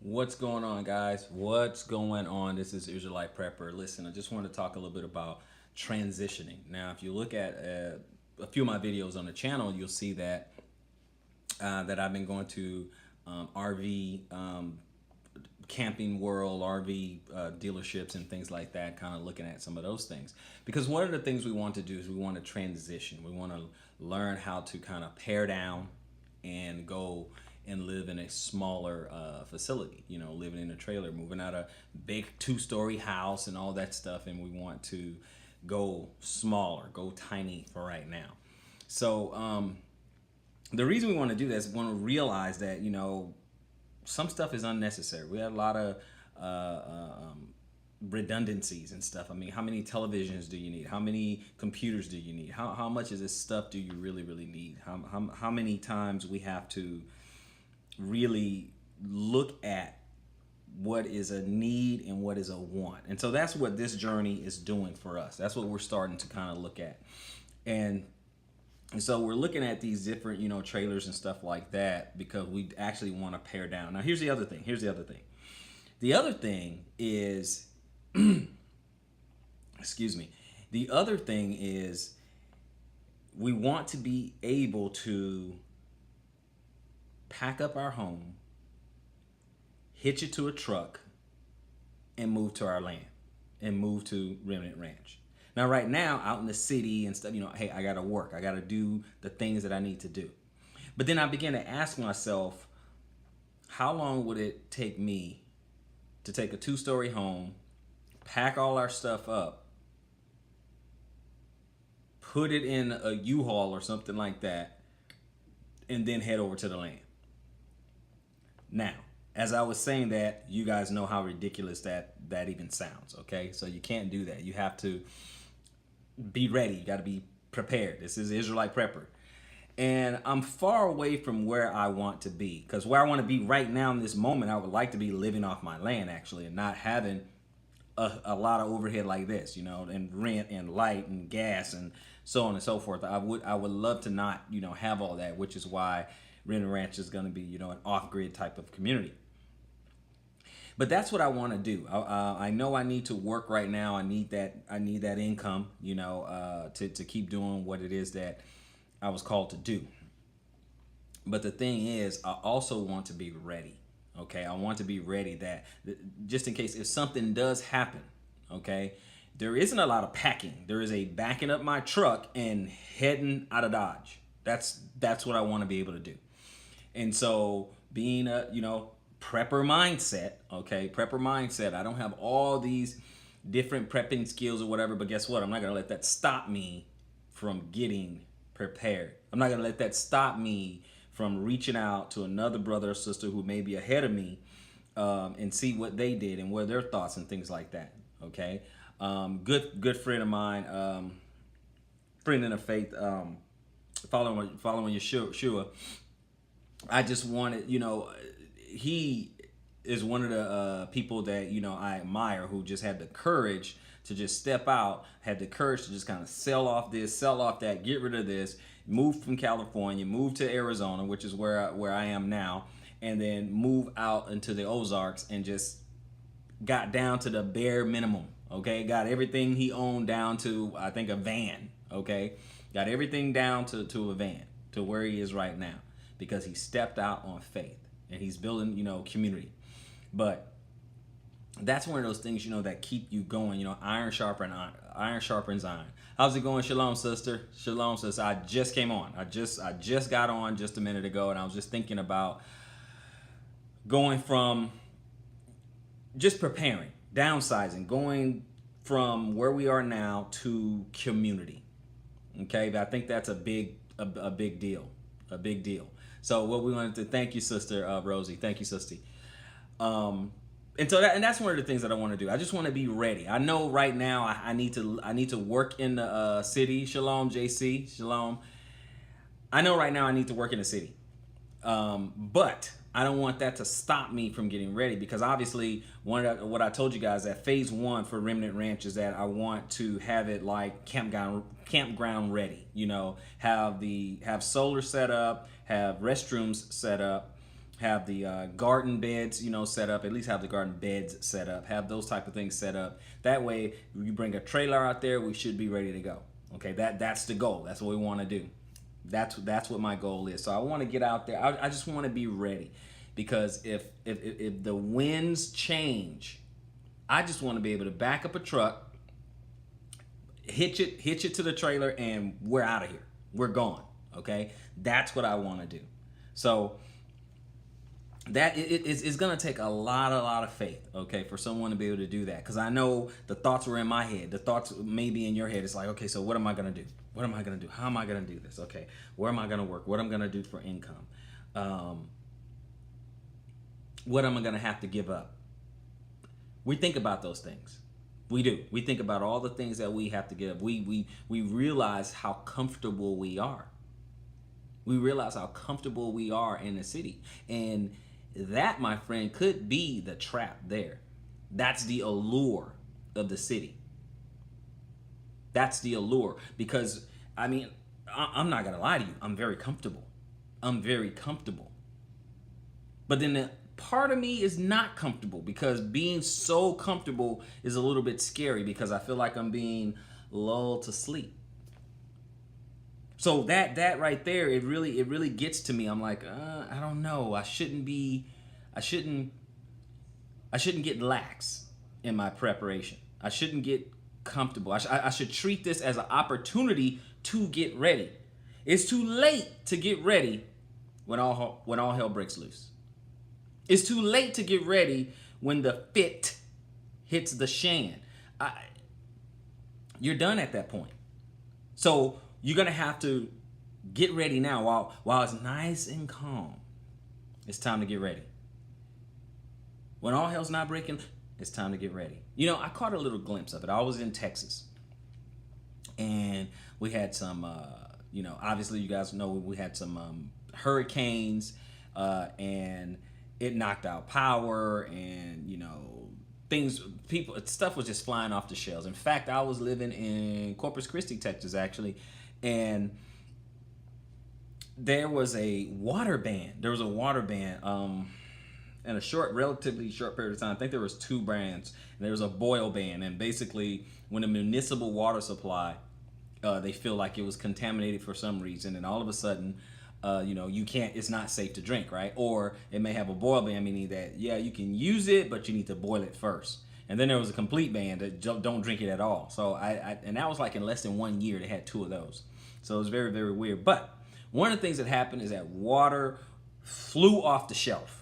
What's going on, guys? What's going on? This is Israelite Prepper. Listen, I just want to talk a little bit about transitioning. Now, if you look at a few of my videos on the channel, you'll see that I've been going to RV camping world, RV dealerships, and things like that, kind of looking at some of those things. Because one of the things we want to do is we want to transition. We want to learn how to kind of pare down and go and live in a smaller facility, living in a trailer, moving out a big 2-story house and all that stuff. And we want to go smaller, go tiny for right now. So the reason we want to do this is we want to realize that, some stuff is unnecessary. We have a lot of uh, uh, um, redundancies and stuff. I mean, how many televisions do you need? How many computers do you need? How much of this stuff do you really need? How many times we have to really look at what is a need and what is a want. And so that's what this journey is doing for us. That's what we're starting to kind of look at. And so we're looking at these different, trailers and stuff like that because we actually want to pare down. Now, here's the other thing. The other thing is, excuse me. The other thing is we want to be able to pack up our home, hitch it to a truck, and move to our land and move to Remnant Ranch. Now, right now, out in the city and stuff, hey, I got to work. I got to do the things that I need to do. But then I began to ask myself, how long would it take me to take a 2-story home, pack all our stuff up, put it in a U-Haul or something like that, and then head over to the land? Now, as I was saying that, you guys know how ridiculous that even sounds, okay? So you can't do that. You have to be ready. You got to be prepared. This is Israelite Prepper. And I'm far away from where I want to be, because where I want to be right now in this moment, I would like to be living off my land, actually, and not having a lot of overhead like this, and rent and light and gas and so on and so forth. I would love to not, have all that, which is why Remnant Ranch is going to be, an off-grid type of community. But that's what I want to do. I know I need to work right now. I need that income, to keep doing what it is that I was called to do. But the thing is, I also want to be ready. Okay, I want to be ready that just in case if something does happen, okay, there isn't a lot of packing. There is a backing up my truck and heading out of Dodge. That's what I want to be able to do. And so being a, prepper mindset, okay, prepper mindset, I don't have all these different prepping skills or whatever, but guess what? I'm not going to let that stop me from getting prepared. I'm not going to let that stop me from reaching out to another brother or sister who may be ahead of me, and see what they did and what their thoughts and things like that, okay? Good friend of mine, friend in the faith, following Yeshua. I just wanted, he is one of the people that, I admire, who just had the courage to just step out, had the courage to just kind of sell off this, sell off that, get rid of this, move from California, move to Arizona, which is where I am now, and then move out into the Ozarks and just got down to the bare minimum, okay? Got everything he owned down to, I think, a van, okay? Got everything down to a van, to where he is right now, because he stepped out on faith and he's building, community. But that's one of those things, that keep you going. Iron sharpens iron. How's it going, Shalom, sister? Shalom, sister. I just came on. I just got on just a minute ago, and I was just thinking about going from just preparing, downsizing, going from where we are now to community. Okay, but I think that's a big deal, a big deal. So what we wanted to thank you, sister Rosie. Thank you, sister. And so that's one of the things that I want to do. I just want to be ready. I know right now I need to work in the city. Shalom, JC. Shalom. I know right now I need to work in the city, but I don't want that to stop me from getting ready, because obviously what I told you guys, that phase 1 for Remnant Ranch is that I want to have it like campground ready. Have solar set up, have restrooms set up, have the garden beds, set up. At least have the garden beds set up. Have those type of things set up. That way, you bring a trailer out there, we should be ready to go. Okay, that's the goal. That's what we want to do. That's what my goal is. So I want to get out there. I just want to be ready, because if the winds change, I just want to be able to back up a truck, hitch it to the trailer, and we're out of here. We're gone. Okay, that's what I want to do. So that it's going to take a lot of faith, okay, for someone to be able to do that. Because I know the thoughts were in my head. The thoughts may be in your head. It's like, okay, so what am I going to do? What am I going to do? How am I going to do this? Okay, where am I going to work? What am I going to do for income? What am I going to have to give up? We think about those things. We do. We think about all the things that we have to give up. We realize how comfortable we are. We realize how comfortable we are in the city. And that, my friend, could be the trap there. That's the allure of the city. That's the allure. Because, I'm not going to lie to you. I'm very comfortable. I'm very comfortable. But then the part of me is not comfortable, because being so comfortable is a little bit scary, because I feel like I'm being lulled to sleep. So that right there, it really gets to me. I'm like, I don't know. I shouldn't get lax in my preparation. I shouldn't get comfortable. I should treat this as an opportunity to get ready. It's too late to get ready when all hell breaks loose. It's too late to get ready when the fit hits the shan. You're done at that point. So you're going to have to get ready now while it's nice and calm. It's time to get ready. When all hell's not breaking, it's time to get ready. I caught a little glimpse of it. I was in Texas, and we had some, obviously you guys know we had some hurricanes, and it knocked out power, and, stuff was just flying off the shelves. In fact, I was living in Corpus Christi, Texas, actually, and there was a water ban. In a relatively short period of time. I think there was 2 brands, and there was a boil ban. And basically, when a municipal water supply, they feel like it was contaminated for some reason, and all of a sudden, you can't. It's not safe to drink, right? Or it may have a boil ban, meaning that you can use it, but you need to boil it first. And then there was a complete ban that don't drink it at all. So and that was like in less than 1 year they had 2 of those. So it was very, very weird. But one of the things that happened is that water flew off the shelf.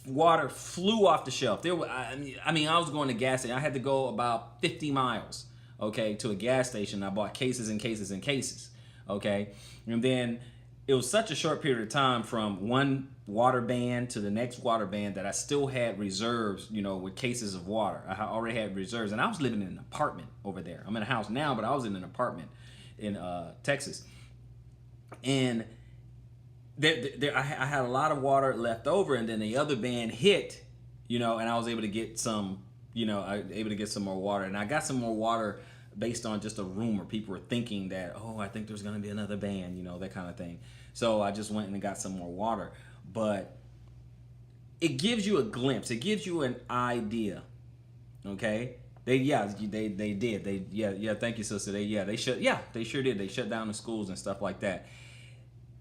Water flew off the shelf. I was going to gas station. I had to go about 50 miles, okay, to a gas station. I bought cases and cases and cases, okay? And then it was such a short period of time from one water ban to the next water ban that I still had reserves, with cases of water. I already had reserves, and I was living in an apartment over there. I'm in a house now, but I was in an apartment in Texas. And I had a lot of water left over, and then the other ban hit, and I was able to get some, more water. And I got some more water based on just a rumor. People were thinking that, I think there's going to be another ban, that kind of thing. So I just went and got some more water. But it gives you a glimpse. It gives you an idea, okay? They did. Thank you, sister. They sure did. They shut down the schools and stuff like that.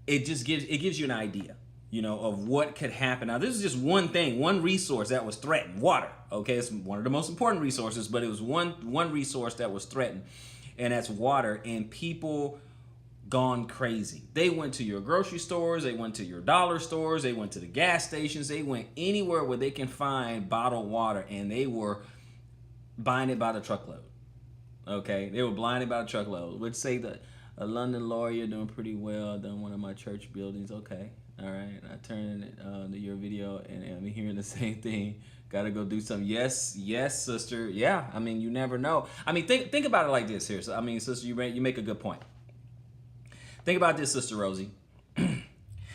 It gives you an idea, of what could happen. Now, this is just one thing, one resource that was threatened, water. Okay, it's one of the most important resources, but it was one resource that was threatened, and that's water. And people gone crazy. They went to your grocery stores, they went to your dollar stores, they went to the gas stations, they went anywhere where they can find bottled water, and they were buying it by the truckload. Okay, they were buying it by the truckload. Would say that a London lawyer doing pretty well, done one of my church buildings. Okay, all right. I turned to your video, and I'm hearing the same thing. Got to go do something. Yes, sister. Yeah, you never know. Think about it like this here. So, sister, you make a good point. Think about this, Sister Rosie.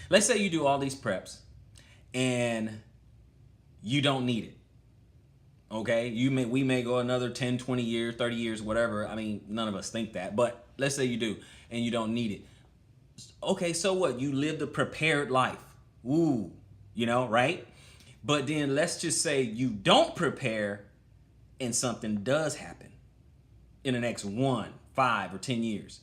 Let's say you do all these preps, and you don't need it. Okay, we may go another 10, 20 years, 30 years, whatever. None of us think that, but let's say you do, and you don't need it. Okay, so what? You lived a prepared life. Ooh, right? But then let's just say you don't prepare and something does happen in the next 1, 5, or 10 years.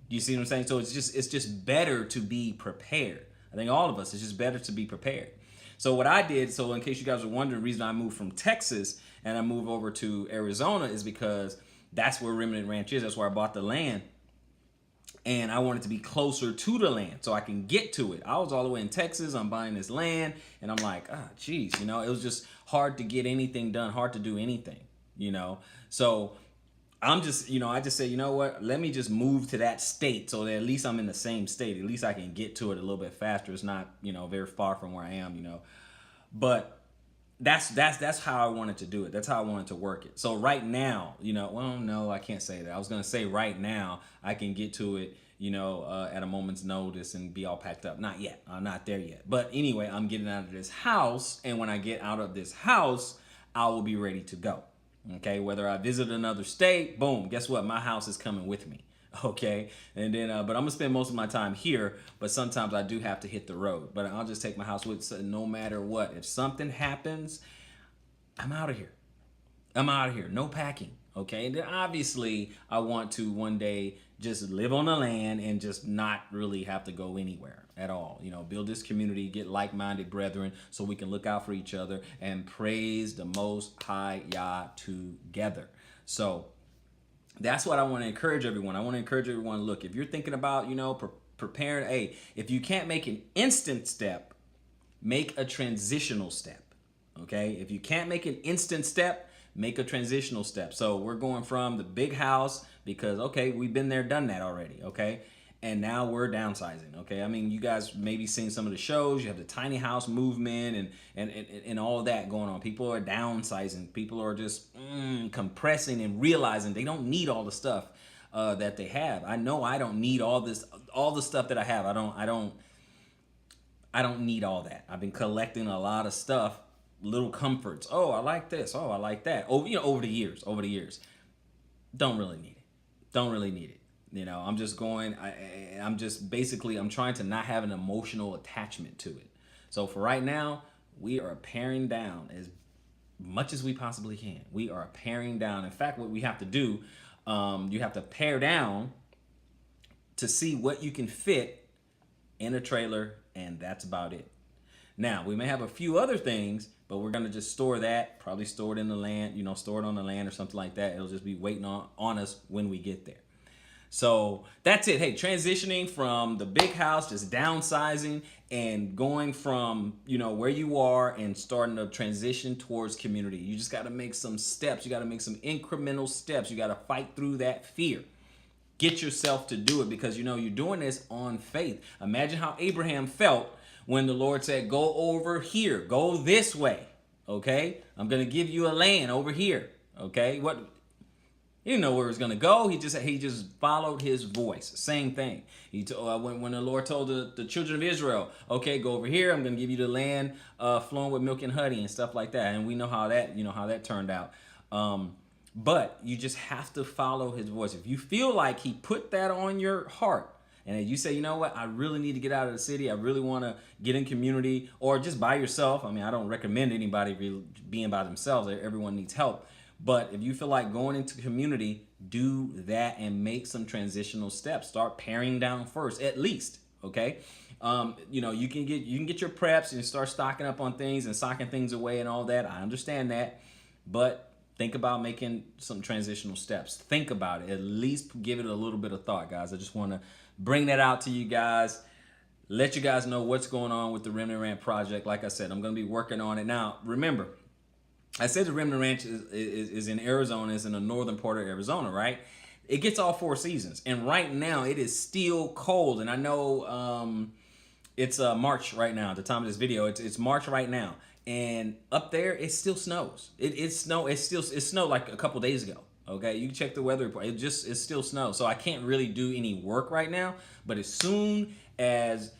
You see what I'm saying? So it's just better to be prepared. I think all of us, it's just better to be prepared. So what I did, so in case you guys were wondering, the reason I moved from Texas and I moved over to Arizona is because that's where Remnant Ranch is. That's where I bought the land. And I wanted to be closer to the land so I can get to it. I was all the way in Texas. I'm buying this land. And I'm like, geez, it was just hard to get anything done, hard to do anything, So I'm just, I just say, you know what? Let me just move to that state so that at least I'm in the same state. At least I can get to it a little bit faster. It's not, very far from where I am, But that's how I wanted to do it. That's how I wanted to work it. So right now, well, no, I can't say that. I was gonna say right now I can get to it, at a moment's notice and be all packed up. Not yet. I'm not there yet. But anyway, I'm getting out of this house, and when I get out of this house, I will be ready to go. Okay, whether I visit another state, boom, guess what? My house is coming with me. Okay, and then, but I'm gonna spend most of my time here, but sometimes I do have to hit the road. But I'll just take my house with, so no matter what. If something happens, I'm out of here. I'm out of here. No packing. Okay, and then obviously I want to one day just live on the land and just not really have to go anywhere at all. Build this community, get like-minded brethren so we can look out for each other and praise the Most High Yah together. So that's what I want to encourage everyone. I want to encourage everyone, look, if you're thinking about, preparing, hey, if you can't make an instant step, make a transitional step, okay? If you can't make an instant step, make a transitional step. So we're going from the big house because, okay, we've been there, done that already, okay? And now we're downsizing, okay? I mean, you guys maybe seen some of the shows. You have the tiny house movement and all of that going on. People are downsizing. People are just compressing and realizing they don't need all the stuff that they have. I know I don't need all the stuff that I have. I don't need all that. I've been collecting a lot of stuff, little comforts. Oh, I like this. Oh, I like that. Over the years. Don't really need it. Don't really need it. I'm just I'm trying to not have an emotional attachment to it. So for right now, we are paring down as much as we possibly can. We are paring down. In fact, what we have to do, you have to pare down to see what you can fit in a trailer, and that's about it. Now, we may have a few other things, but we're going to just store that, probably store it in the land, store it on the land or something like that. It'll just be waiting on us when we get there. So that's it. Hey, transitioning from the big house, just downsizing and going from, where you are and starting to transition towards community. You just got to make some steps. You got to make some incremental steps. You got to fight through that fear. Get yourself to do it because, you're doing this on faith. Imagine how Abraham felt when the Lord said, go over here, go this way. Okay. I'm going to give you a land over here. Okay. He didn't know where he was going to go. He just followed his voice. Same thing. When the Lord told the children of Israel, okay, go over here. I'm going to give you the land flowing with milk and honey and stuff like that. And we know how that turned out. But you just have to follow his voice. If you feel like he put that on your heart and you say, you know what, I really need to get out of the city. I really want to get in community or just by yourself. I mean, I don't recommend anybody being by themselves. Everyone needs help. But if you feel like going into community, do that and make some transitional steps. Start paring down first, at least. Okay, you can get your preps and start stocking up on things and socking things away and all that. I understand that, but think about making some transitional steps. Think about it. At least give it a little bit of thought, guys. I just want to bring that out to you guys. Let you guys know what's going on with the Remnant Ranch project. Like I said, I'm going to be working on it now. Remember, I said the Remnant Ranch is in Arizona, is in the northern part of Arizona, right? It gets all 4 seasons. And right now, it is still cold. And I know it's March right now, at the time of this video. It's March right now. And up there, it still snows. It snowed like a couple days ago. Okay, you can check the weather report. It still snows. So I can't really do any work right now. But as soon as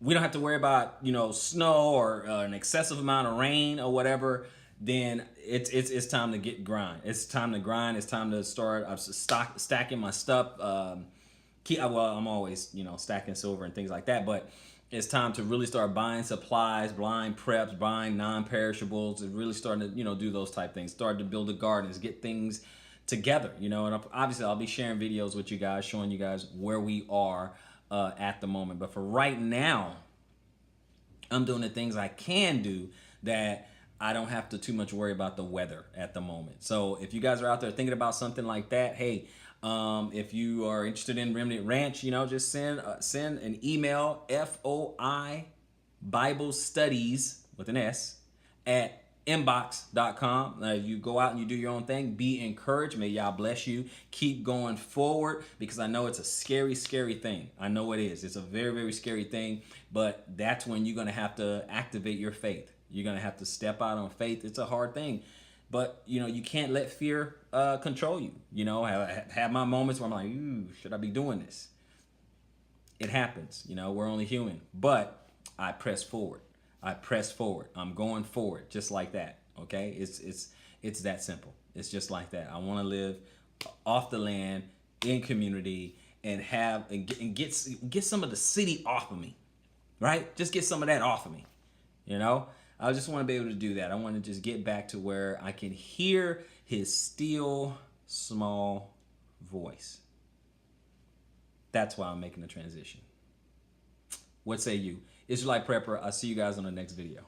we don't have to worry about, snow or an excessive amount of rain or whatever, then it's time to grind. It's time to grind. It's time to start stacking my stuff. I'm always, stacking silver and things like that. But it's time to really start buying supplies, buying preps, buying non-perishables, and really starting to, do those type things. Start to build the gardens, get things together, and obviously I'll be sharing videos with you guys, showing you guys where we are at the moment. But for right now, I'm doing the things I can do that I don't have to too much worry about the weather at the moment. So if you guys are out there thinking about something like that, hey, if you are interested in Remnant Ranch, just send an email, FOI Bible Studies with an S at inbox.com. You go out and you do your own thing. Be encouraged. May y'all bless you. Keep going forward, because I know it's a scary, scary thing. I know it is. It's a very, very scary thing, but that's when you're going to have to activate your faith. You're going to have to step out on faith. It's a hard thing, but you can't let fear control you. Have my moments where I'm like, ooh, should I be doing this? It happens. We're only human, but I press forward. I'm going forward, just like that. Okay, it's that simple. It's just like that. I want to live off the land, in community, and get some of the city off of me, right? Just get some of that off of me. I just want to be able to do that. I want to just get back to where I can hear His still small voice. That's why I'm making the transition. What say you? Israelite Prepper. I'll see you guys on the next video.